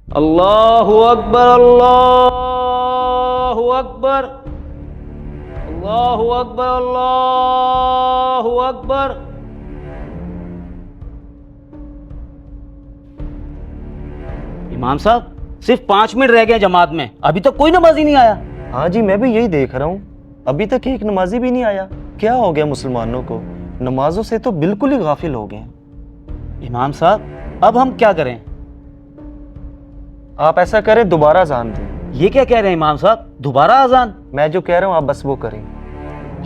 अल्लाहु अकबर, अल्लाहु अकबर, अल्लाहु अकबर, अल्लाहु अकबर। इमाम साहब, सिर्फ 5 मिनट रह गए जमात में, अभी तक कोई नमाजी नहीं आया। हाँ जी, मैं भी यही देख रहा हूँ, अभी तक एक नमाजी भी नहीं आया। क्या हो गया मुसलमानों को, नमाजों से तो बिल्कुल ही गाफिल हो गए हैं। इमाम साहब, अब हम क्या करें? आप ऐसा करें, दोबारा अजान दें। ये क्या कह रहे हैं इमाम साहब, दोबारा अजान? मैं जो कह रहा हूँ आप बस वो करें।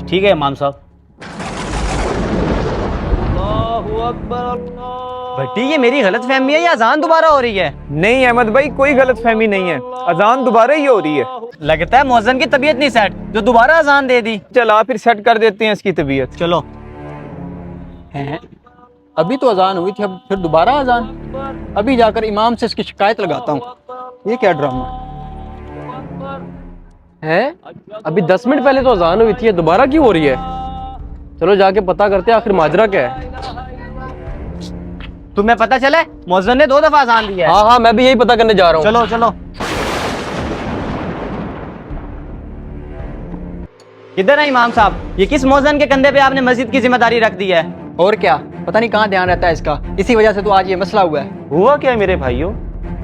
ठीक है इमाम साहब। अल्लाहु अकबर, अल्लाह। भट्टी, ये मेरी गलत फहमी है या अजान दोबारा हो रही है? नहीं अहमद भाई, कोई गलत फहमी नहीं है, अजान दोबारा ही हो रही है। लगता है मौज़न की तबीयत नहीं सेट, जो दोबारा अजान दे दी। चला फिर सेट कर देते हैं इसकी तबीयत। चलो। हैं? अभी तो अजान हुई थी, अब फिर दोबारा अजान? अभी जाकर इमाम से इसकी शिकायत लगाता हूँ। ये क्या ड्रामा है? अभी 10 मिनट पहले तो अजान हुई थी, दोबारा क्यों हो रही है? चलो जाके पता करते हैं आखिर माजरा क्या है। तुम्हें पता चला मौज़न ने 2 दफा अजान दिया है। हाँ हाँ, मैं भी यही पता करने जा रहा हूँ। चलो चलो। किधर है इमाम साहब? ये किस मौज़न के कंधे पे आपने मस्जिद की जिम्मेदारी रख दी है? और क्या, पता नहीं कहाँ ध्यान रहता है इसका, इसी वजह से तो आज ये मसला हुआ है। हुआ क्या है मेरे भाइयों,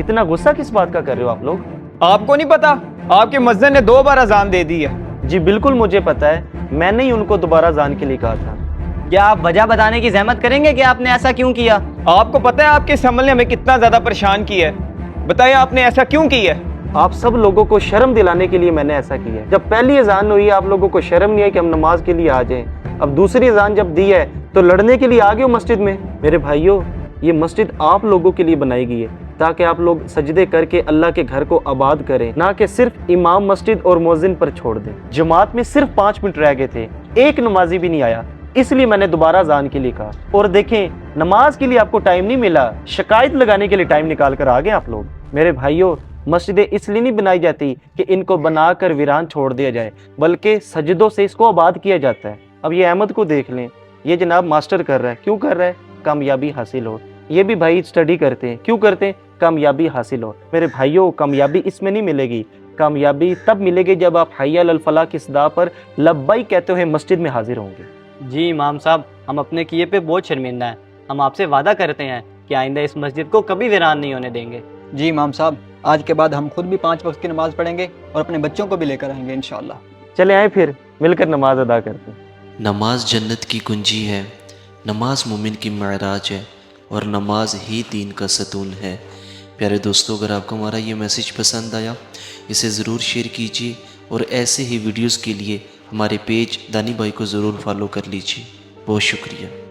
इतना गुस्सा किस बात का कर रहे हो आप लोग? आपको नहीं पता, आपके मस्जिद ने 2 बार अजान दे दी है। जी बिल्कुल मुझे पता है, मैंने ही उनको दोबारा अजान के लिए कहा था। क्या आप वजह बताने की जहमत करेंगे कि आपने ऐसा क्यों किया? आपको पता है आपके इस अमल ने हमें कितना ज्यादा परेशान किया है, बताइए आपने ऐसा क्यों किया है? आप सब लोगों को शर्म दिलाने के लिए मैंने ऐसा किया है। जब पहली अजान हुई आप लोगों को शर्म नहीं है कि हम नमाज के लिए आ जाएं, अब दूसरी अजान जब दी है तो लड़ने के लिए आ गए हो मस्जिद में। मेरे भाइयों, ये मस्जिद आप लोगों के लिए बनाई गई है ताकि आप लोग सजदे करके अल्लाह के घर को आबाद करें, ना कि सिर्फ इमाम मस्जिद और मुअज्जिन पर छोड़ दें। जमात में सिर्फ 5 मिनट रह गए थे, एक नमाजी भी नहीं आया, इसलिए मैंने दोबारा अजान के लिए कहा। और देखें, नमाज के लिए आपको टाइम नहीं मिला, शिकायत लगाने के लिए टाइम निकाल कर आ गए आप लोग। मेरे भाइयों, मस्जिदें इसलिए नहीं बनाई जाती कि इनको बनाकर वीरान छोड़ दिया जाए, बल्कि सजदों से इसको आबाद किया जाता है। अब ये अहमद को देख लें, ये जनाब मास्टर कर रहा है, क्यों कर रहा है? कामयाबी हासिल हो। ये भी भाई स्टडी करते हैं, क्यों करते हैं? कामयाबी हासिल हो। मेरे भाइयों, कामयाबी इसमें नहीं मिलेगी, कामयाबी तब मिलेगी जब आप हय्या अल फलाह की सदा पर लब्बाई कहते हुए मस्जिद में हाजिर होंगे। जी इमाम साहब, हम अपने किए पे बहुत शर्मिंदा हैं। हम आपसे वादा करते हैं कि आइंदा इस मस्जिद को कभी वीरान नहीं होने देंगे। जी इमाम साहब, आज के बाद हम खुद भी 5 वक्त की नमाज पढ़ेंगे और अपने बच्चों को भी लेकर आएंगे इंशाअल्लाह। चले आए फिर मिलकर नमाज अदा करते हैं। नमाज जन्नत की कुंजी है, नमाज मोमिन की महराज है और नमाज ही दीन का सतून है। प्यारे दोस्तों, अगर आपको हमारा ये मैसेज पसंद आया, इसे ज़रूर शेयर कीजिए और ऐसे ही वीडियोस के लिए हमारे पेज दानी भाई को ज़रूर फॉलो कर लीजिए। बहुत शुक्रिया।